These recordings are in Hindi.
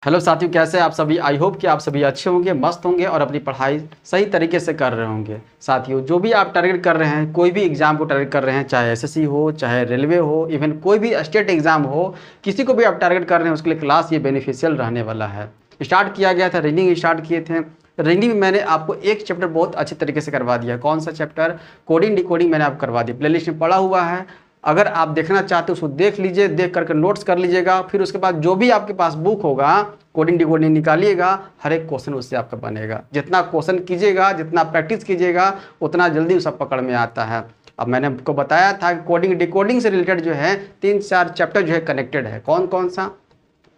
हेलो साथियों, कैसे आप सभी। आई होप कि आप सभी अच्छे होंगे, मस्त होंगे और अपनी पढ़ाई सही तरीके से कर रहे होंगे। साथियों, जो भी आप टारगेट कर रहे हैं, कोई भी एग्ज़ाम को टारगेट कर रहे हैं, चाहे एसएससी हो, चाहे रेलवे हो, इवन कोई भी स्टेट एग्ज़ाम हो, किसी को भी आप टारगेट कर रहे हैं, उसके लिए क्लास ये बेनिफिशियल रहने वाला है। स्टार्ट किया गया था, रीडिंग स्टार्ट किए थे। रीडिंग में मैंने आपको एक चैप्टर बहुत अच्छे तरीके से करवा दिया। कौन सा चैप्टर? कोडिंग डिकोडिंग मैंने आपको करवा दिया। प्लेलिस्ट में पड़ा हुआ है, अगर आप देखना चाहते हो उसको देख लीजिए, देख करके नोट्स कर लीजिएगा। फिर उसके बाद जो भी आपके पास बुक होगा, कोडिंग डिकोडिंग निकालिएगा, हर एक क्वेश्चन उससे आपका बनेगा। जितना क्वेश्चन कीजिएगा, जितना प्रैक्टिस कीजिएगा, उतना जल्दी उस सब पकड़ में आता है। अब मैंने आपको बताया था कि कोडिंग डिकोडिंग से रिलेटेड जो है 3-4 चैप्टर जो है कनेक्टेड है। कौन कौन सा?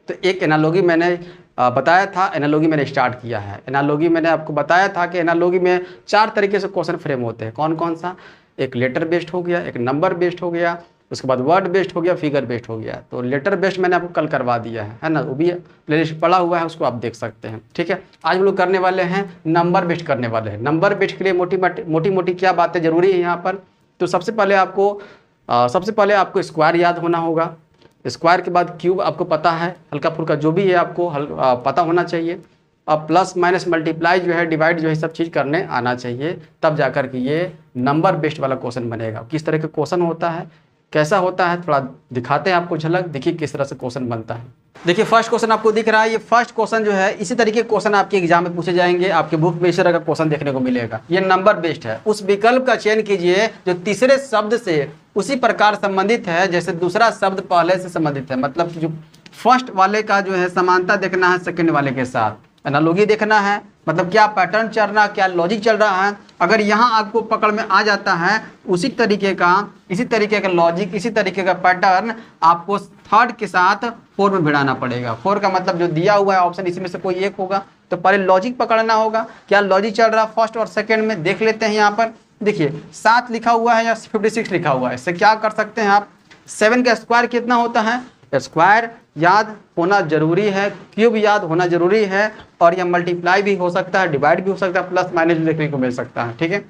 तो एक एनालॉजी मैंने बताया था, एनालॉजी मैंने स्टार्ट किया है। एनालॉजी मैंने आपको बताया था कि एनालॉजी में 4 तरीके से क्वेश्चन फ्रेम होते हैं। कौन कौन सा? एक लेटर बेस्ड हो गया, एक नंबर बेस्ड हो गया, उसके बाद वर्ड बेस्ड हो गया, फिगर बेस्ड हो गया। तो लेटर बेस्ड मैंने आपको कल करवा दिया है ना, वो भी प्लेलिस्ट पड़ा हुआ है, उसको आप देख सकते हैं। ठीक है, आज हम लोग करने वाले हैं नंबर बेस्ड करने वाले हैं। नंबर बेस्ड के लिए मोटी मोटी क्या बातें जरूरी है यहाँ पर? तो सबसे पहले आपको स्क्वायर याद होना होगा। स्क्वायर के बाद क्यूब आपको पता है, हल्का फुल्का जो भी है आपको पता होना चाहिए। अब प्लस माइनस मल्टीप्लाई जो है, डिवाइड जो है, सब चीज़ करने आना चाहिए, तब जाकर के ये नंबर बेस्ड वाला क्वेश्चन बनेगा। किस तरह का क्वेश्चन होता है, कैसा होता है, थोड़ा दिखाते हैं आपको झलक। देखिए किस तरह से क्वेश्चन बनता है। देखिए फर्स्ट क्वेश्चन आपको दिख रहा है। ये फर्स्ट क्वेश्चन जो है, इसी तरीके के क्वेश्चन आपके एग्जाम में पूछे जाएंगे, आपके बुक में इस तरह का क्वेश्चन देखने को मिलेगा। ये नंबर बेस्ड है। उस विकल्प का चयन कीजिए जो तीसरे शब्द से उसी प्रकार संबंधित है जैसे दूसरा शब्द पहले से संबंधित है। मतलब कि जो फर्स्ट वाले का जो है समानता देखना है सेकंड वाले के साथ, एनालॉजी देखना है, मतलब क्या पैटर्न चल रहा है, क्या लॉजिक चल रहा है। अगर यहाँ आपको पकड़ में आ जाता है इसी तरीके का लॉजिक, इसी तरीके का पैटर्न, आपको थर्ड के साथ 4 में भिड़ाना पड़ेगा। 4 का मतलब जो दिया हुआ है ऑप्शन, इसी में से कोई एक होगा। तो पहले लॉजिक पकड़ना होगा, क्या लॉजिक चल रहा है फर्स्ट और सेकेंड में। देख लेते हैं यहाँ पर, देखिए 7 लिखा हुआ है या 56 लिखा हुआ है। इससे क्या कर सकते हैं आप? 7 का स्क्वायर कितना होता है? स्क्वायर याद होना जरूरी है, क्यूब याद होना जरूरी है, और यह मल्टीप्लाई भी हो सकता है, डिवाइड भी हो सकता है, प्लस माइनस भी देखने को मिल सकता है। ठीक है,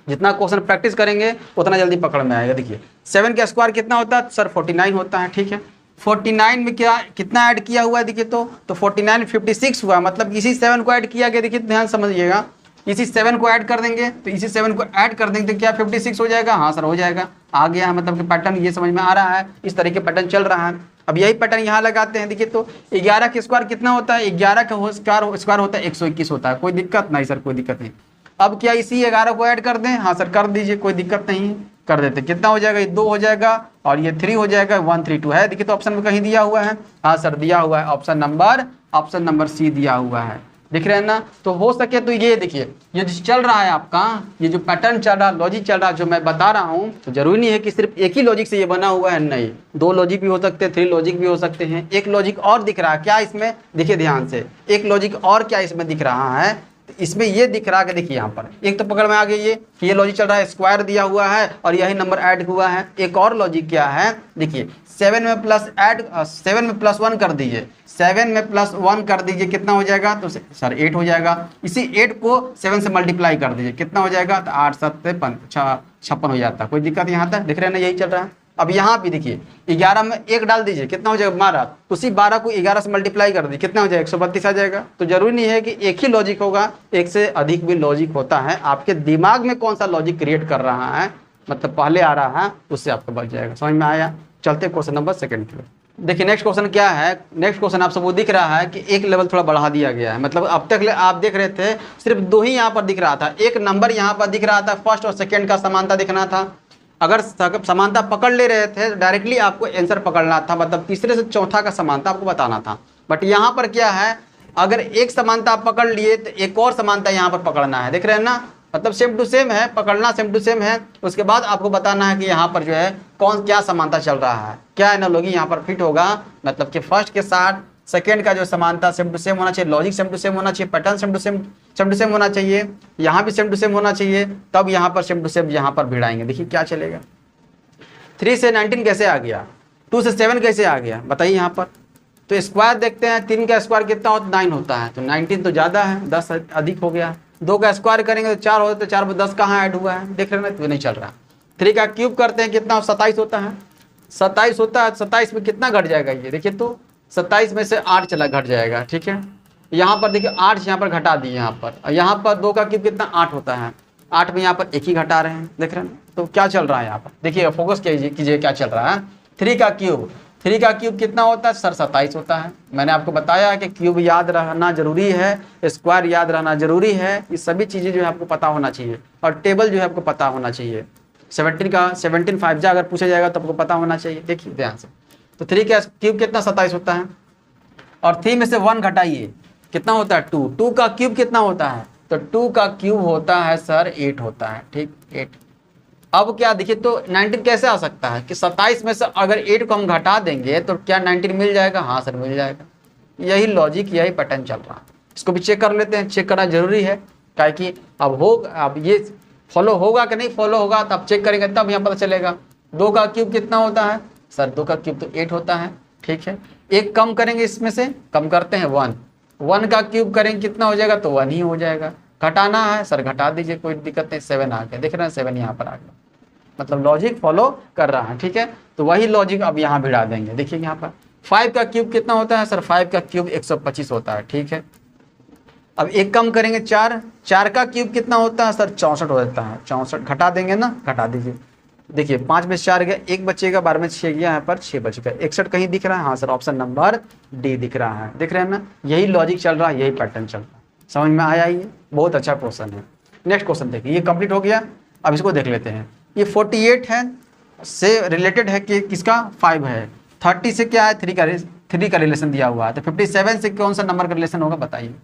जितना क्वेश्चन प्रैक्टिस करेंगे उतना जल्दी पकड़ में आएगा। देखिए 7 का स्क्वायर कितना होता है सर? 49 होता है। ठीक है, 49 में कितना ऐड किया हुआ है? देखिए तो 49 56 हुआ, मतलब इसी 7 को ऐड किया गया। देखिए ध्यान समझिएगा, इसी 7 को ऐड कर देंगे, तो इसी 7 को ऐड कर देंगे तो क्या 56 हो जाएगा? हाँ सर हो जाएगा। आ गया है, मतलब कि पैटर्न ये समझ में आ रहा है, इस तरीके पैटर्न चल रहा है। अब यही पैटर्न यहाँ लगाते हैं। देखिए तो 11 का स्क्वायर कितना होता है? 11 का स्क्वायर होता है 121 होता है। कोई दिक्कत नहीं सर, कोई दिक्कत नहीं। अब क्या इसी 11 को ऐड कर दें? हाँ सर कर दीजिए, कोई दिक्कत नहीं है, कर देते। कितना हो जाएगा? ये 2 हो जाएगा और ये 3 हो जाएगा। 132 है। देखिए तो ऑप्शन में कहीं दिया हुआ है? हाँ सर दिया हुआ है, ऑप्शन नंबर सी दिया हुआ है। दिख रहे हैं ना? तो हो सके तो ये देखिए, ये जो चल रहा है आपका, ये जो पैटर्न चल रहा है, लॉजिक चल रहा है, जो मैं बता रहा हूँ, तो जरूरी नहीं है कि सिर्फ एक ही लॉजिक से ये बना हुआ है। नहीं, 2 लॉजिक भी हो सकते हैं, 3 लॉजिक भी हो सकते हैं। एक लॉजिक और दिख रहा है क्या इसमें? देखिए ध्यान से, एक लॉजिक और क्या इसमें दिख रहा है? इसमें ये दिख रहा है कि देखिए यहाँ पर एक तो पकड़ में आ गई, ये लॉजिक चल रहा है, स्क्वायर दिया हुआ है और यही नंबर ऐड हुआ है। एक और लॉजिक क्या है? देखिए 7 में प्लस 1 कर दीजिए, 7 में प्लस 1 कर दीजिए, कितना हो जाएगा? तो सर 8 हो जाएगा। इसी 8 को 7 से मल्टीप्लाई कर दीजिए, कितना हो जाएगा? तो 8 7 56 हो जाता है। कोई दिक्कत यहाँ तक? दिख रहे हैं ना, यही चल रहा है। अब यहाँ भी देखिए 11 में 1 डाल दीजिए, कितना हो जाएगा? 12। उसी 12 को 11 से मल्टीप्लाई कर दीजिए, कितना हो जाएगा? 132 आ जाएगा। तो जरूरी नहीं है कि एक ही लॉजिक होगा, एक से अधिक भी लॉजिक होता है। आपके दिमाग में कौन सा लॉजिक क्रिएट कर रहा है, मतलब पहले आ रहा है, उससे आपको बच जाएगा। समझ में आया? चलते क्वेश्चन नंबर 2 की। देखिए नेक्स्ट क्वेश्चन क्या है? नेक्स्ट क्वेश्चन आप सबको दिख रहा है कि एक लेवल थोड़ा बढ़ा दिया गया है। मतलब अब तक आप देख रहे थे सिर्फ 2 ही यहाँ पर दिख रहा था, एक नंबर यहाँ पर दिख रहा था, फर्स्ट और सेकेंड का समानता दिखना था। अगर समानता पकड़ ले रहे थे डायरेक्टली आपको आंसर पकड़ना था, मतलब तीसरे से चौथा का समानता आपको बताना था। बट यहाँ पर क्या है, अगर एक समानता आप पकड़ लिए तो एक और समानता यहाँ पर पकड़ना है। देख रहे हैं ना, मतलब सेम टू सेम है, पकड़ना सेम टू सेम है। उसके बाद आपको बताना है कि यहाँ पर जो है क्या समानता चल रहा है, क्या एनालॉजी यहाँ पर फिट होगा। मतलब कि फर्स्ट के साथ सेकेंड का जो समानता सेम टू सेम होना चाहिए, लॉजिक सेम टू सेम होना चाहिए, पैटर्न सेम टू सेम होना चाहिए, यहाँ भी सेम टू सेम होना चाहिए, तब यहाँ पर सेम टू सेम यहाँ पर भिड़ाएंगे। देखिए क्या चलेगा। 3 से 19 कैसे आ गया? 2 से 7 कैसे आ गया? बताइए यहाँ पर। तो स्क्वायर देखते हैं, 3 का स्क्वायर कितना होता है? 9 होता है। तो 19 तो ज़्यादा है, 10 अधिक हो गया। 2 का स्क्वायर करेंगे तो 4 होता है, तो 4 में 10 कहाँ ऐड हुआ है? देख रहे हैं ना, तो नहीं चल रहा। 3 का क्यूब करते हैं, कितना? 27 होता है। 27 होता है, 27 में कितना घट जाएगा? ये देखिए तो 27 में से 8 चला घट जाएगा, ठीक है। यहाँ पर देखिए 8 यहाँ पर घटा दिए, यहाँ पर, और यहाँ पर 2 का क्यूब कितना 8 होता है, 8 में यहाँ पर 1 ही घटा रहे हैं, देख रहे हैं। तो क्या चल रहा है यहाँ पर, देखिए फोकस कीजिए क्या चल रहा है। 3 का क्यूब कितना होता है सर, 27 होता है। मैंने आपको बताया कि क्यूब याद रहना जरूरी है, स्क्वायर याद रहना जरूरी है, ये सभी चीज़ें जो है आपको पता होना चाहिए, और टेबल जो है आपको पता होना चाहिए। 17 5 अगर पूछा जाएगा तो आपको पता होना चाहिए। देखिए ध्यान से, तो 3 का क्यूब कितना 27 होता है, और 3 में से 1 घटाइए कितना होता है 2। 2 का क्यूब कितना होता है, तो 2 का क्यूब होता है सर 8 होता है, ठीक 8। अब क्या देखिए, तो 19 कैसे आ सकता है कि 27 में से अगर 8 को हम घटा देंगे तो क्या 19 मिल जाएगा, हाँ सर मिल जाएगा। यही लॉजिक, यही पैटर्न चल रहा है। इसको भी चेक कर लेते हैं, चेक करना जरूरी है, क्या कि अब ये फॉलो होगा कि नहीं फॉलो होगा, तब चेक करेंगे तब यहाँ पता चलेगा। 2 का क्यूब कितना होता है सर, 2 का क्यूब तो 8 होता है, ठीक है। एक कम करेंगे, इसमें से कम करते हैं 1 का क्यूब करेंगे कितना हो जाएगा, तो 1 ही हो जाएगा। घटाना है सर घटा दीजिए, कोई दिक्कत नहीं, 7 आ गया, देख रहे हैं 7 यहाँ पर आ गया, मतलब लॉजिक फॉलो कर रहा है, ठीक है। तो वही लॉजिक अब यहाँ भिड़ा देंगे। देखिए यहाँ पर 5 का क्यूब कितना होता है सर, 5 का क्यूब 125 होता है, ठीक है। अब एक कम करेंगे 4 का क्यूब कितना होता है सर, 64 हो जाता है, 64 घटा देंगे ना, घटा दीजिए। देखिए 5 में 4 गया, 1 बचेगा, 12 में 6 गया, यहाँ पर 6 बच गया। 61 कहीं दिख रहा है, हाँ सर ऑप्शन नंबर डी दिख रहा है, दिख रहे हैं ना। यही लॉजिक चल रहा है, यही पैटर्न चल रहा है, समझ में आया। ये बहुत अच्छा क्वेश्चन है। नेक्स्ट क्वेश्चन देखिए, ये कंप्लीट हो गया। अब इसको देख लेते हैं। ये 48 है से रिलेटेड है कि किसका 5 है, 30 से क्या है 3 का रिलेशन दिया हुआ है, तो 57 से कौन सा नंबर का रिलेशन होगा बताइए।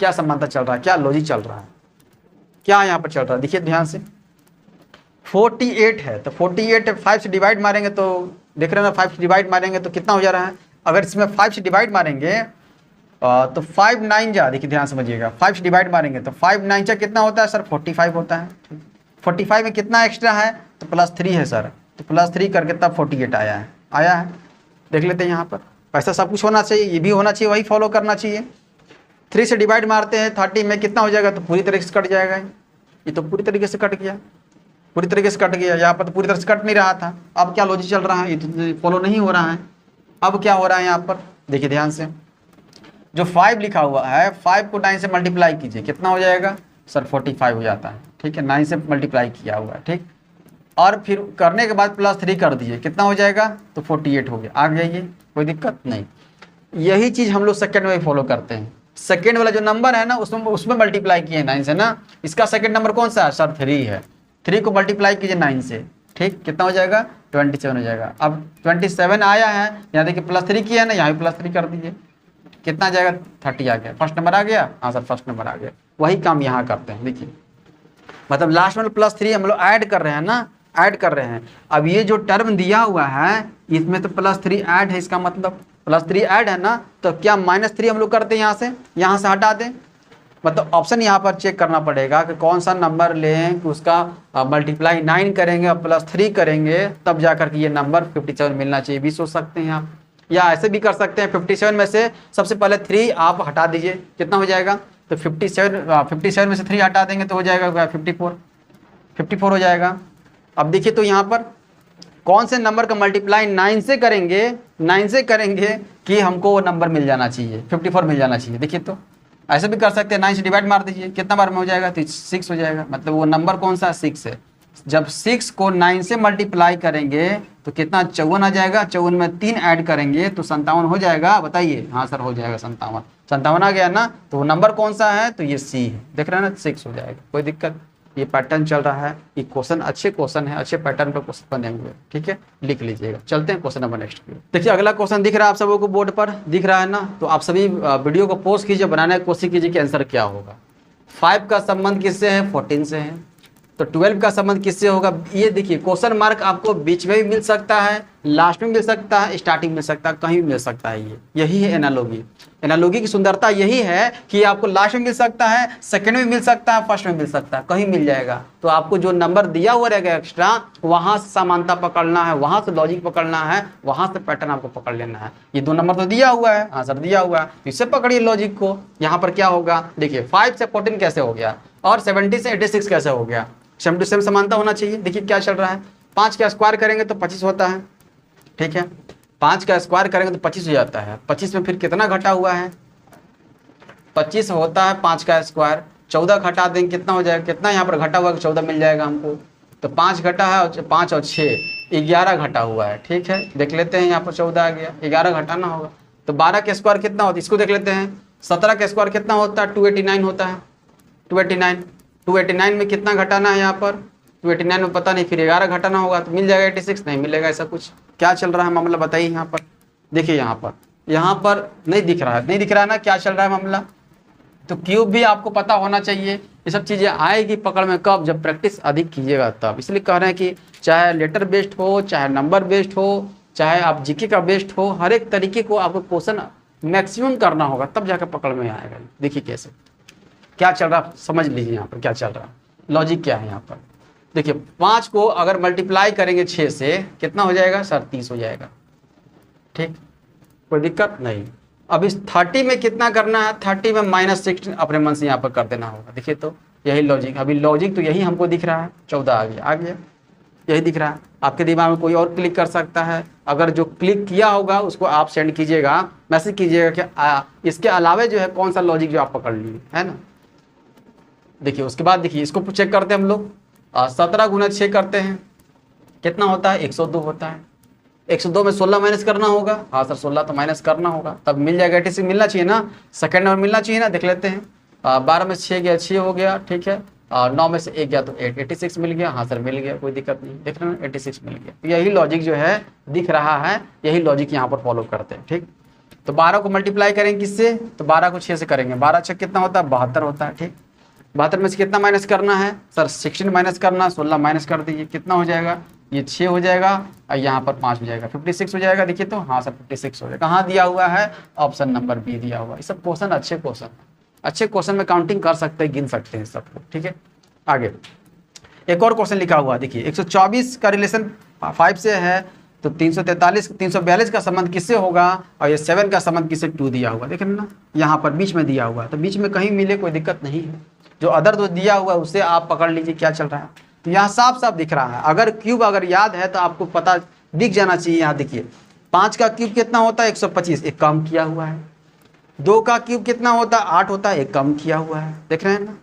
क्या समानता चल रहा है, क्या लॉजिक चल रहा है, क्या यहाँ पर चल रहा है, देखिए ध्यान से। 48 है तो 48 5 से डिवाइड मारेंगे तो देख रहे हैं ना, 5 से डिवाइड मारेंगे तो कितना हो जा रहा है। अगर इसमें 5 से डिवाइड मारेंगे तो 5 9 जा, देखिए ध्यान समझिएगा, 5 से डिवाइड मारेंगे तो 5 9 जा कितना होता है सर, 45 होता है। 45 में कितना एक्स्ट्रा है, तो +3 है सर, तो +3 करके तब 48 आया है। देख लेते हैं यहाँ पर। पैसा सब कुछ होना चाहिए, ये भी होना चाहिए, वही फॉलो करना चाहिए। 3 से डिवाइड मारते हैं 30 में कितना हो जाएगा, तो पूरी तरीके से कट जाएगा। ये तो पूरी तरीके से कट गया, पूरी तरीके से कट गया। यहाँ पर तो पूरी तरह से कट नहीं रहा था। अब क्या लॉजिक चल रहा है, ये तो फॉलो नहीं हो रहा है। अब क्या हो रहा है यहाँ पर, देखिए ध्यान से, जो 5 लिखा हुआ है 5 को 9 से मल्टीप्लाई कीजिए, कितना हो जाएगा सर, 45 हो जाता है, ठीक है। 9 से मल्टीप्लाई किया हुआ है, ठीक। और फिर करने के बाद +3 कर दीजिए, कितना हो जाएगा, तो 48 हो गया। आ गया, ये कोई दिक्कत नहीं। यही चीज़ हम लोग सेकंड में फॉलो करते हैं। सेकंड वाला जो नंबर है ना, उसमें मल्टीप्लाई किए 9 से ना। इसका सेकंड नंबर कौन सा है सर, 3 है। 3 को मल्टीप्लाई कीजिए 9 से, ठीक, कितना हो जाएगा 27 हो जाएगा। अब 27 आया है, यहाँ देखिए +3 किया है ना, यहाँ भी +3 कर दीजिए, कितना जाएगा 30 आ गया। फर्स्ट नंबर आ गया, हाँ सर फर्स्ट नंबर आ गया। वही काम यहाँ करते हैं, देखिए मतलब लास्ट में +3 हम लोग ऐड कर रहे हैं ना, ऐड कर रहे हैं। अब ये जो टर्म दिया हुआ है इसमें तो +3 ऐड है, इसका मतलब +3 ऐड है ना, तो क्या -3 हम लोग करते हैं, यहाँ से हटा दें। मतलब ऑप्शन यहाँ पर चेक करना पड़ेगा कि कौन सा नंबर लें कि उसका मल्टीप्लाई 9 करेंगे और +3 करेंगे, तब जाकर के ये नंबर 57 मिलना चाहिए, भी सोच सकते हैं आप। या ऐसे भी कर सकते हैं, 57 में से सबसे पहले 3 आप हटा दीजिए, कितना हो जाएगा, तो 57 में से 3 हटा देंगे तो हो जाएगा 54 हो जाएगा। अब देखिए तो यहाँ पर कौन से नंबर का मल्टीप्लाई 9 से करेंगे कि हमको वो नंबर मिल जाना चाहिए, 54 मिल जाना चाहिए। देखिए तो ऐसे भी कर सकते हैं, 9 से डिवाइड मार दीजिए, कितना बार में हो जाएगा, तो 6 हो जाएगा। मतलब वो नंबर कौन सा 6 है। जब 6 को 9 से मल्टीप्लाई करेंगे तो कितना 54 आ जाएगा। 54 में 3 ऐड करेंगे तो 57 हो जाएगा। बताइए, हाँ सर हो जाएगा 57 आ गया ना। तो वो नंबर कौन सा है, तो ये सी है, देख रहे हैं ना, 6 हो जाएगा, कोई दिक्कत। ये पैटर्न चल रहा है, ये क्वेश्चन अच्छे क्वेश्चन है, अच्छे पैटर्न पर क्वेश्चन बने हुए, ठीक है, लिख लीजिएगा। चलते हैं क्वेश्चन नंबर नेक्स्ट की। देखिए अगला क्वेश्चन दिख रहा है आप सबों को बोर्ड पर, दिख रहा है ना, तो आप सभी वीडियो को पॉज कीजिए, बनाने की कोशिश कीजिए कि आंसर क्या होगा। 5 का संबंध किससे है, 14 से है। तो 12 का संबंध किससे होगा। ये देखिए क्वेश्चन मार्क आपको बीच में भी मिल सकता है, लास्ट में मिल सकता है, स्टार्टिंग मिल सकता है, कहीं भी मिल सकता है। यही है एनालॉजी। एनालॉजी की सुंदरता यही है कि आपको लास्ट में मिल सकता है, सेकंड में मिल सकता है, फर्स्ट में मिल सकता है, कहीं मिल जाएगा। तो आपको जो नंबर दिया हुआ रहेगा एक्स्ट्रा, वहां से समानता पकड़ना है, वहां से लॉजिक पकड़ना है, वहां से पैटर्न आपको पकड़ लेना है। ये 2 नंबर तो दिया हुआ है, हाँ सर दिया हुआ है, इससे पकड़िए लॉजिक को। यहाँ पर क्या होगा, देखिए 5 से 14 कैसे हो गया और 70 से 86 कैसे हो गया। 7 समानता होना चाहिए। देखिए क्या चल रहा है, 5 का स्क्वायर करेंगे तो 25 होता है, ठीक है। 5 का स्क्वायर करेंगे तो 25 हो जाता है। 25 में फिर कितना घटा हुआ है, 25 होता है 5 का स्क्वायर, 14 घटा देंगे कितना हो जाएगा, कितना यहाँ पर घटा हुआ है 14 मिल जाएगा हमको। तो 5 घटा है और 5 और 6 11 घटा हुआ है। ठीक है, देख लेते हैं यहाँ पर 14 आ गया, 11 घटाना होगा। तो 12 का स्क्वायर कितना होता है, इसको देख लेते हैं। 17 का स्क्वायर कितना होता है, 289 होता है। 289 में कितना घटाना है यहाँ पर, 289 में पता नहीं, फिर 11 घटाना होगा तो मिल जाएगा 86, नहीं मिलेगा ऐसा कुछ। क्या चल रहा है मामला बताइए यहाँ पर। देखिए यहाँ पर नहीं दिख रहा है, नहीं दिख रहा है ना क्या चल रहा है मामला। तो क्यूब भी आपको पता होना चाहिए। ये सब चीज़ें आएगी पकड़ में कब, जब प्रैक्टिस अधिक कीजिएगा तब। इसलिए कह रहे हैं कि चाहे लेटर बेस्ड हो, चाहे नंबर बेस्ड हो, चाहे आप जीके का बेस्ड हो, हर एक तरीके को आपको क्वेश्चन मैक्सिमम करना होगा तब जाकर पकड़ में आएगा। देखिए कैसे क्या चल रहा है, समझ लीजिए यहाँ पर क्या चल रहा है, लॉजिक क्या है यहाँ पर। देखिए 5 को अगर मल्टीप्लाई करेंगे 6 से कितना हो जाएगा सर, 30 हो जाएगा। ठीक, कोई दिक्कत नहीं। अब इस 30 में कितना करना है, 30 में -16 अपने मन से यहाँ पर कर देना होगा। देखिए तो यही लॉजिक, अभी लॉजिक तो यही हमको दिख रहा है। 14 आ गया, यही दिख रहा है। आपके दिमाग में कोई और क्लिक कर सकता है, अगर जो क्लिक किया होगा उसको आप सेंड कीजिएगा, मैसेज कीजिएगा कि इसके अलावा जो है कौन सा लॉजिक जो आप पकड़ लिए, है ना। देखिए उसके बाद देखिए इसको चेक करते हैं हम लोग। 17 गुना 6 करते हैं, कितना होता है, 102 होता है। 102 में 16 माइनस करना होगा, हाँ सर 16 तो माइनस करना होगा, तब मिल जाएगा 86 मिलना चाहिए ना, सेकंड नंबर मिलना चाहिए ना। देख लेते हैं, 12 में 6 गया 6 हो गया, ठीक है। 9 में से 1 गया तो 86 मिल गया, हाँ सर मिल गया, कोई दिक्कत नहीं। देख रहे हैं 86 मिल गया। तो यही लॉजिक जो है दिख रहा है, यही लॉजिक यहाँ पर फॉलो करते हैं। ठीक, तो 12 को मल्टीप्लाई करेंगे किससे, तो 12 को 6 से करेंगे। 12 6 कितना होता है, 72 होता है। ठीक, 72 में से कितना माइनस करना है सर, 16 माइनस करना, 16 माइनस कर दीजिए, कितना हो जाएगा, ये 6 हो जाएगा और यहाँ पर 5 हो जाएगा, 56 हो जाएगा। देखिए तो हाँ सर 56 हो जाएगा। कहाँ दिया हुआ है, ऑप्शन नंबर बी दिया हुआ है। ये सब क्वेश्चन अच्छे क्वेश्चन में काउंटिंग कर सकते हैं, गिन सकते हैं सबको। ठीक है, आगे एक और क्वेश्चन लिखा हुआ है। देखिए 124 का रिलेशन 5 से है, तो 342 का संबंध किससे होगा, और ये 7 का संबंध किससे, 2 दिया हुआ। देख रहे ना, यहाँ पर बीच में दिया हुआ है, तो बीच में कहीं मिले कोई दिक्कत नहीं है। जो अदर जो दिया हुआ है उससे आप पकड़ लीजिए क्या चल रहा है। तो यहाँ साफ साफ दिख रहा है, अगर क्यूब अगर याद है तो आपको पता दिख जाना चाहिए। यहाँ देखिए 5 का क्यूब कितना होता है, 125, एक कम किया हुआ है। 2 का क्यूब कितना होता है, 8 होता है, एक कम किया हुआ है। देख रहे हैं ना।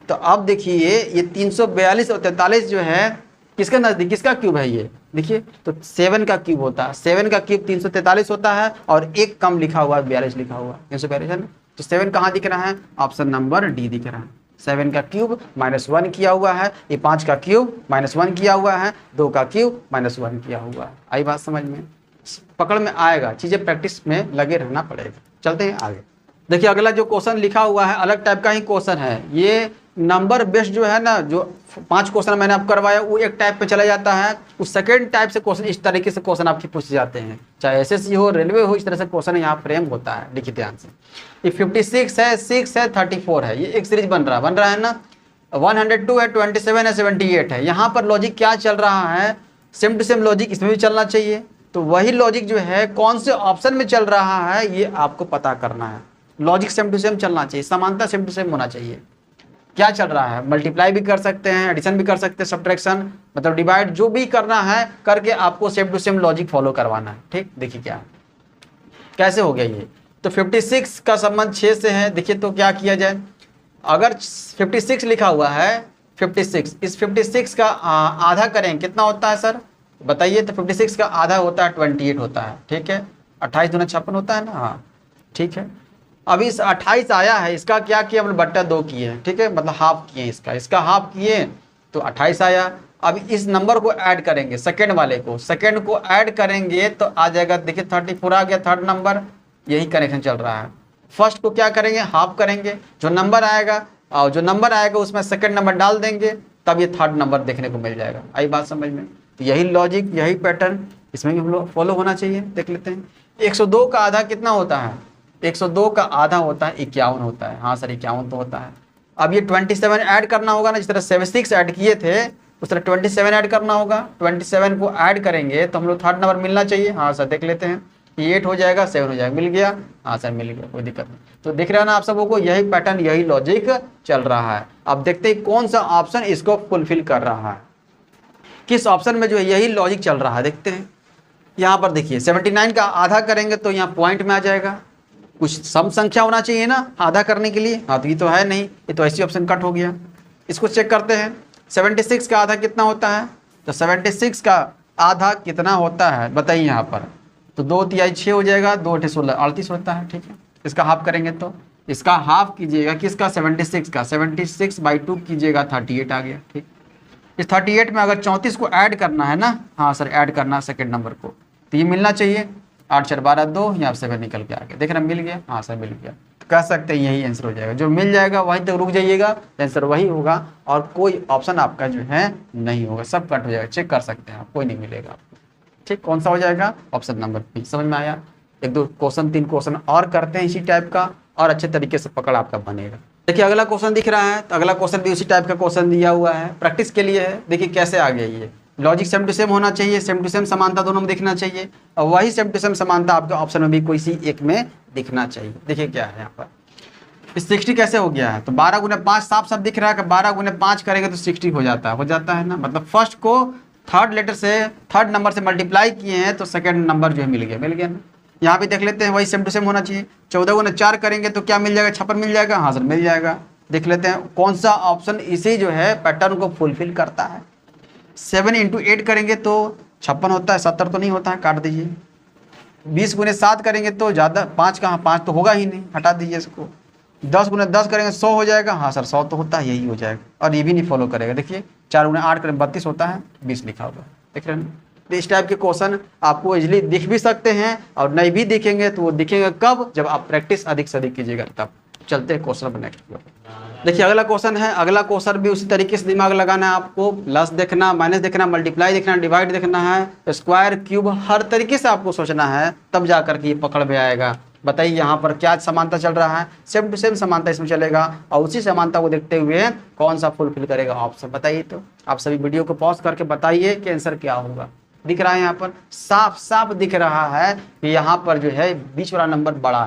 तो अब देखिए ये 342 और 43 जो है किसका नजदीक, किसका क्यूब है ये, देखिए तो 7 का क्यूब होता है। 7 का क्यूब 343 होता है और एक कम लिखा हुआ है, 42 लिखा हुआ है, 342 है ना। तो 7 कहाँ दिख रहा है, ऑप्शन नंबर डी दिख रहा है। 7 का क्यूब -1 किया हुआ है, ये 5 का क्यूब -1 किया हुआ है, 2 का क्यूब -1 किया हुआ है। आई बात समझ में, पकड़ में आएगा, चीज़ें प्रैक्टिस में लगे रहना पड़ेगा। चलते हैं आगे। देखिए अगला जो क्वेश्चन लिखा हुआ है अलग टाइप का ही क्वेश्चन है। ये नंबर बेस्ड जो है ना, जो 5 क्वेश्चन मैंने आप करवाया वो एक टाइप पे चला जाता है, उस सेकेंड टाइप से क्वेश्चन इस तरीके से क्वेश्चन आपके पूछे जाते हैं, चाहे एसएससी हो, रेलवे हो, इस तरह से क्वेश्चन यहाँ फ्रेम होता है। देखिए ध्यान से, ये 56 है, 6 है, 34 है, ये एक सीरीज बन रहा है ना। 102 है, 27 है, 78 है। यहाँ पर लॉजिक क्या चल रहा है, सेम टू सेम लॉजिक इसमें भी चलना चाहिए। तो वही लॉजिक जो है कौन से ऑप्शन में चल रहा है ये आपको पता करना है। लॉजिक सेम टू सेम चलना चाहिए, समानता सेम टू सेम होना चाहिए। क्या चल रहा है, मल्टीप्लाई भी कर सकते हैं, एडिशन भी कर सकते हैं, सब्ट्रैक्शन मतलब डिवाइड, जो भी करना है करके आपको same to same logic follow करवाना है। ठीक, देखिए क्या कैसे हो गया ये। तो 56 का संबंध 6 से है। देखिए तो क्या किया जाए, अगर 56 लिखा हुआ है, 56 इस 56 का आधा करें कितना होता है सर बताइए। तो 56 का आधा होता है 28 होता है। ठीक है, 28 दूना 56 होता है ना, हाँ ठीक है। अभी इस 28 आया है, इसका क्या किया हमने, बट्टा 2 किए। ठीक है, मतलब हाफ किए, इसका हाफ किए तो 28 आया। अब इस नंबर को ऐड करेंगे, सेकंड वाले को, सेकंड को ऐड करेंगे तो आ जाएगा, देखिए 34 आ गया, थर्ड नंबर। यही कनेक्शन चल रहा है। फर्स्ट को क्या करेंगे, हाफ करेंगे, जो नंबर आएगा और जो नंबर आएगा उसमें सेकंड नंबर डाल देंगे, तब ये थर्ड नंबर देखने को मिल जाएगा। आई बात समझ में। तो यही लॉजिक, यही पैटर्न इसमें भी हम लोग फॉलो होना चाहिए। देख लेते हैं, 102 का आधा कितना होता है, 102 का आधा होता है 51 होता है। हाँ सर 51 तो होता है। अब ये 27 ऐड करना होगा ना, जिस तरह 76 ऐड किए थे उस तरह 27 ऐड करना होगा। 27 को ऐड करेंगे तो हम लोग थर्ड नंबर मिलना चाहिए। हाँ सर देख लेते हैं, 8 हो जाएगा, 7 हो जाएगा, मिल गया। हाँ सर मिल गया, कोई दिक्कत नहीं। तो दिख रहा है ना आप सबों को, यही पैटर्न, यही लॉजिक चल रहा है। अब देखते हैं कौन सा ऑप्शन इसको फुलफिल कर रहा है, किस ऑप्शन में जो है यही लॉजिक चल रहा है। देखते हैं यहाँ पर देखिए 79 का आधा करेंगे तो यहाँ पॉइंट में आ जाएगा। कुछ सम संख्या होना चाहिए ना आधा करने के लिए, हाँ तो ये तो है नहीं, ये तो ऐसी ऑप्शन कट हो गया। इसको चेक करते हैं 76 का आधा कितना होता है, तो 76 का आधा कितना होता है बताइए यहाँ पर, तो 2 तिहाई 6 हो जाएगा, 2 8 16 38 होता है। ठीक है, इसका हाफ करेंगे तो इसका हाफ कीजिएगा किसका 76 का, 76/2 कीजिएगा 38 आ गया। ठीक, इस 38 में अगर 34 को ऐड करना है ना, हाँ सर ऐड करना है सेकंड नंबर को, तो ये मिलना चाहिए 8 4 12 2, यहाँ से निकल के आ गया, देख रहे मिल गया, हाँ सर मिल गया, तो कह सकते हैं यही आंसर हो जाएगा। जो मिल जाएगा वहीं तक रुक जाइएगा, आंसर वही होगा और कोई ऑप्शन आपका जो है नहीं होगा, सब कट हो जाएगा, चेक कर सकते हैं आप, कोई नहीं मिलेगा आपको। ठीक, कौन सा हो जाएगा, ऑप्शन नंबर बी। समझ में आया। 1 2 क्वेश्चन 3 क्वेश्चन और करते हैं इसी टाइप का और अच्छे तरीके से पकड़ आपका बनेगा। देखिए अगला क्वेश्चन दिख रहा है, तो अगला क्वेश्चन भी उसी टाइप का क्वेश्चन दिया हुआ है, प्रैक्टिस के लिए है। देखिए कैसे आ गया, ये लॉजिक सेम टू सेम होना चाहिए, सेम टू सेम समानता दोनों में दिखना चाहिए और वही सेम टू सेम समानता आपके ऑप्शन में भी कोई सी एक में दिखना चाहिए। देखिए क्या है यहाँ पर 60 कैसे हो गया है, तो 12 गुने 5 साफ साफ दिख रहा है कि 12 गुने 5 करेंगे तो 60 हो जाता है ना, मतलब फर्स्ट को थर्ड नंबर से मल्टीप्लाई किए हैं तो सेकंड नंबर जो है मिल गया ना। यहाँ भी देख लेते हैं, वही सेम टू सेम होना चाहिए। 14 गुने 4 करेंगे तो क्या मिल जाएगा, 56 मिल जाएगा, हाँ सर मिल जाएगा। देख लेते हैं कौन सा ऑप्शन इसी जो है पैटर्न को फुलफिल करता है। 7 × 8 करेंगे तो 56 होता है, 70 तो नहीं होता है, काट दीजिए। 20 गुने 7 करेंगे तो ज़्यादा 5 कहाँ, 5 तो होगा ही नहीं, हटा दीजिए इसको। 10 गुने 10 करेंगे 100 हो जाएगा, हाँ सर 100 तो होता है, यही हो जाएगा और ये भी नहीं फॉलो करेगा। देखिए 4 गुने 8 करेंगे 32 होता है, 20 लिखा होगा। देख रहे हैं, इस टाइप के क्वेश्चन आपको इजीली दिख भी सकते हैं और नहीं भी दिखेंगे तो वो दिखेंगे कब, जब आप प्रैक्टिस अधिक से अधिक कीजिएगा तब। चलते हैं क्वेश्चन पर नेक्स्ट। देखिए अगला क्वेश्चन है, अगला क्वेश्चन भी उसी तरीके से दिमाग लगाना है आपको, प्लस देखना, माइनस देखना, मल्टीप्लाई देखना, डिवाइड देखना है, स्क्वायर क्यूब, हर तरीके से आपको सोचना है, तब जा करके ये पकड़ में आएगा। बताइए यहाँ पर क्या समानता चल रहा है, सेम टू सेम समानता इसमें चलेगा और उसी समानता को देखते हुए कौन सा फुलफिल करेगा ऑप्शन, बताइए। तो आप सभी वीडियो को पॉज करके बताइए कि आंसर क्या होगा। दिख रहा है यहाँ पर साफ साफ दिख रहा है कि यहाँ पर जो है बीच वाला नंबर बड़ा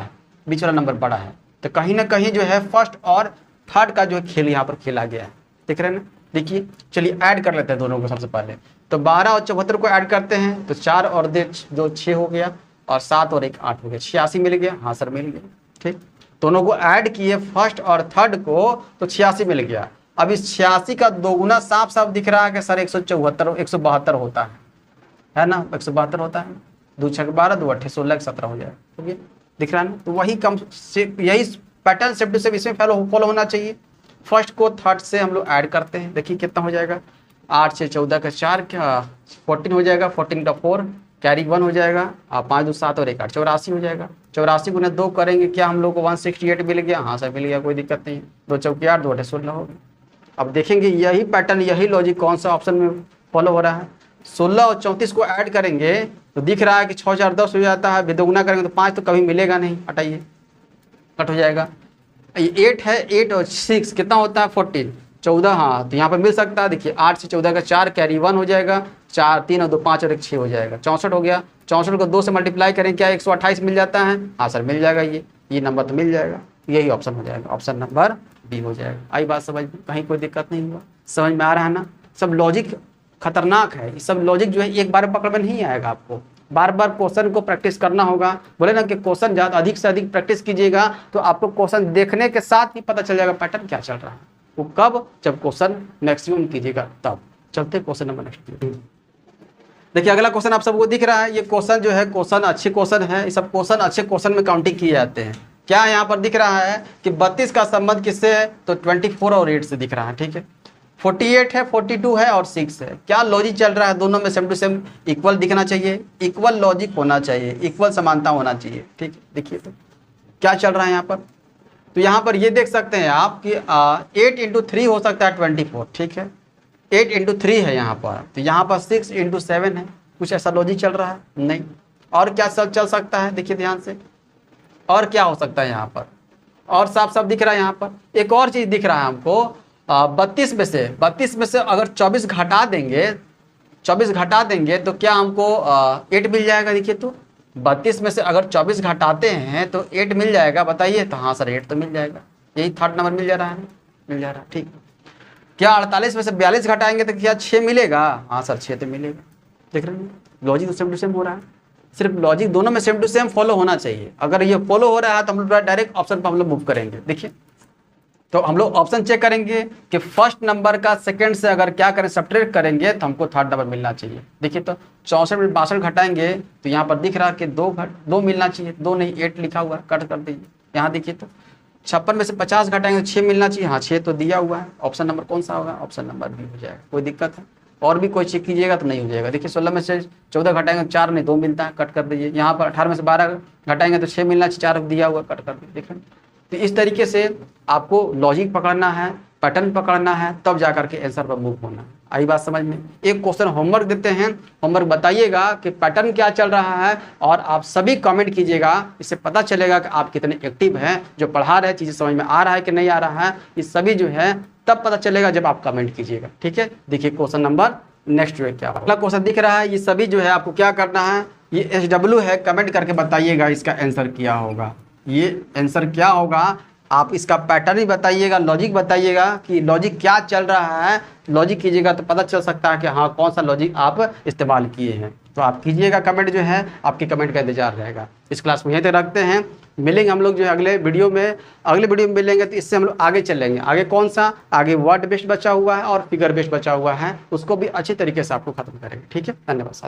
है, तो कहीं ना कहीं जो है फर्स्ट और थर्ड का जो खेल यहाँ पर खेला गया है। देख रहे हैं ना, देखिए चलिए ऐड कर लेते हैं दोनों को। सबसे पहले तो 12 और 74 को ऐड करते हैं तो 4 और 2 6 हो गया और 7 और 1 8 हो गया, 86 मिल गया, हाँ सर मिल गया। ठीक, दोनों को ऐड किए फर्स्ट और थर्ड को तो 86 मिल गया। अब इस 86 का दोगुना साफ साफ दिख रहा है कि सर 172 होता है ना, 172 होता है, 2 6 12 2 8 16 17 हो जाएगा। ठीक, दिख रहा है ना, तो वही कम से यही पैटर्न सेम टू सेम इसमें फॉलो होना चाहिए। फर्स्ट को थर्ड से हम लोग ऐड करते हैं, देखिए कितना हो जाएगा, 8 से 14 का 4 क्या 14 हो जाएगा, 14 का 4 कैरी 1 हो जाएगा, 5 2 7 और 1 8 84 हो जाएगा। 84 गुना 2 करेंगे क्या हम लोग को 168 मिल गया, हाँ सर मिल गया, कोई दिक्कत नहीं। 2 चौके 8 2 8 16 हो गया। अब देखेंगे यही पैटर्न यही लॉजिक कौन सा ऑप्शन में फॉलो हो रहा है। 16 और 34 को ऐड करेंगे तो दिख रहा है कि 6 4 10 हो जाता है, बेदोगुना करेंगे तो 5 तो कभी मिलेगा नहीं, हटाइए कट हो जाएगा। 8 है, 8 और 6 कितना होता है 14 14, हाँ तो यहाँ पर मिल सकता है। देखिए 8 से 14 का 4 कैरी 1 हो जाएगा, 4 3 और 2 5 और 1 6 हो जाएगा, 64 हो गया। 64 को 2 से मल्टीप्लाई करें क्या 128 मिल जाता है, हाँ सर मिल जाएगा, ये नंबर तो मिल जाएगा, यही ऑप्शन हो जाएगा, ऑप्शन नंबर बी हो जाएगा। आई बात समझ में, कहीं कोई दिक्कत नहीं हुआ, समझ में आ रहा है ना। सब लॉजिक खतरनाक है, ये सब लॉजिक जो है एक बार पकड़ में नहीं आएगा, आपको बार बार क्वेश्चन को प्रैक्टिस करना होगा। बोले ना कि क्वेश्चन ज़्यादा अधिक से अधिक प्रैक्टिस कीजिएगा तो आपको क्वेश्चन देखने के साथ ही पता चल जाएगा पैटर्न क्या चल रहा है, वो कब, जब क्वेश्चन मैक्सिमम कीजिएगा तब। चलते क्वेश्चन नंबर नेक्स्ट। देखिए अगला क्वेश्चन आप सबको दिख रहा है, ये क्वेश्चन जो है क्वेश्चन अच्छे क्वेश्चन है, ये सब क्वेश्चन अच्छे क्वेश्चन में काउंटिंग किए जाते हैं। क्या यहाँ पर दिख रहा है कि 32 का संबंध किससे है, तो 24 और 8 से दिख रहा है। ठीक है, 48 है, 42 है और 6 है। क्या लॉजिक चल रहा है, दोनों में सेम टू सेम इक्वल दिखना चाहिए, इक्वल लॉजिक होना चाहिए, इक्वल समानता होना चाहिए। ठीक है, देखिए तो क्या चल रहा है यहाँ पर, तो यहाँ पर ये देख सकते हैं आप कि 8 × 3 हो सकता है 24। ठीक है, 8 × 3 है यहाँ पर, तो यहाँ पर 6 × 7 है, कुछ ऐसा लॉजिक चल रहा है नहीं। और क्या चल सकता है, देखिए ध्यान से, और क्या हो सकता है यहाँ पर, और साफ साफ दिख रहा है यहाँ पर। एक और चीज़ दिख रहा है हमको, 32 में से अगर 24 घटा देंगे तो क्या हमको 8 मिल जाएगा। देखिए तो 32 में से अगर 24 घटाते हैं तो 8 मिल जाएगा, बताइए। तो हाँ सर 8 तो मिल जाएगा, यही थर्ड नंबर मिल जा रहा है, मिल जा रहा है। ठीक, क्या 48 में से 42 घटाएंगे तो क्या 6 मिलेगा, हाँ सर 6 तो मिलेगा। देख रहे हैं लॉजिक तो सेम टू सेम हो रहा है। सिर्फ लॉजिक दोनों में सेम टू सेम फॉलो होना चाहिए। अगर ये फॉलो हो रहा है तो हम लोग डायरेक्ट ऑप्शन पर हम लोग मूव करेंगे। देखिए तो हम लोग ऑप्शन चेक करेंगे कि फर्स्ट नंबर का सेकंड से अगर क्या करें सब्ट्रैक्ट करेंगे तो हमको थर्ड नंबर मिलना चाहिए। देखिए तो 64 में 62 घटाएंगे तो यहाँ पर दिख रहा है कि 2 मिलना चाहिए, 2 नहीं 8 लिखा हुआ है, कट कर दीजिए। यहाँ देखिए तो 56 में से 50 घटाएंगे तो 6 मिलना चाहिए। हाँ 6 तो दिया हुआ है। ऑप्शन नंबर कौन सा होगा? ऑप्शन नंबर बी हो जाएगा। कोई दिक्कत है? और भी कोई चेक कीजिएगा तो नहीं हो जाएगा। देखिए 16 में से 14 घटाएंगे 4 नहीं 2 मिलता है, कट कर दीजिए। यहाँ पर 18 में से 12 घटाएंगे तो 6 मिलना चाहिए, 4 दिया हुआ, कट कर दीजिए। देखें तो इस तरीके से आपको लॉजिक पकड़ना है, पैटर्न पकड़ना है, तब जा करके आंसर पर मूव होना है। आई बात समझ में? एक क्वेश्चन होमवर्क देते हैं, होमवर्क बताइएगा कि पैटर्न क्या चल रहा है और आप सभी कमेंट कीजिएगा। इससे पता चलेगा कि आप कितने एक्टिव हैं, जो पढ़ा रहे चीज़ें समझ में आ रहा है कि नहीं आ रहा है। ये सभी जो है तब पता चलेगा जब आप कमेंट कीजिएगा। ठीक है, देखिए क्वेश्चन नंबर नेक्स्ट जो है क्या अगला क्वेश्चन दिख रहा है। ये सभी जो है आपको क्या करना है, ये SW है, कमेंट करके बताइएगा इसका आंसर क्या होगा। ये आंसर क्या होगा आप इसका पैटर्न ही बताइएगा, लॉजिक बताइएगा कि लॉजिक क्या चल रहा है। लॉजिक कीजिएगा तो पता चल सकता है कि हाँ कौन सा लॉजिक आप इस्तेमाल किए हैं। तो आप कीजिएगा कमेंट, जो है आपके कमेंट का इंतजार रहेगा। इस क्लास में यहीं तक रखते हैं, मिलेंगे हम लोग जो है अगले वीडियो में। अगले वीडियो में मिलेंगे तो इससे हम लोग आगे चलेंगे। आगे कौन सा, आगे वर्ड बेस्ड बचा हुआ है और फिगर बेस्ड बचा हुआ है, उसको भी अच्छी तरीके से आपको खत्म करेंगे। ठीक है, धन्यवाद साथियों।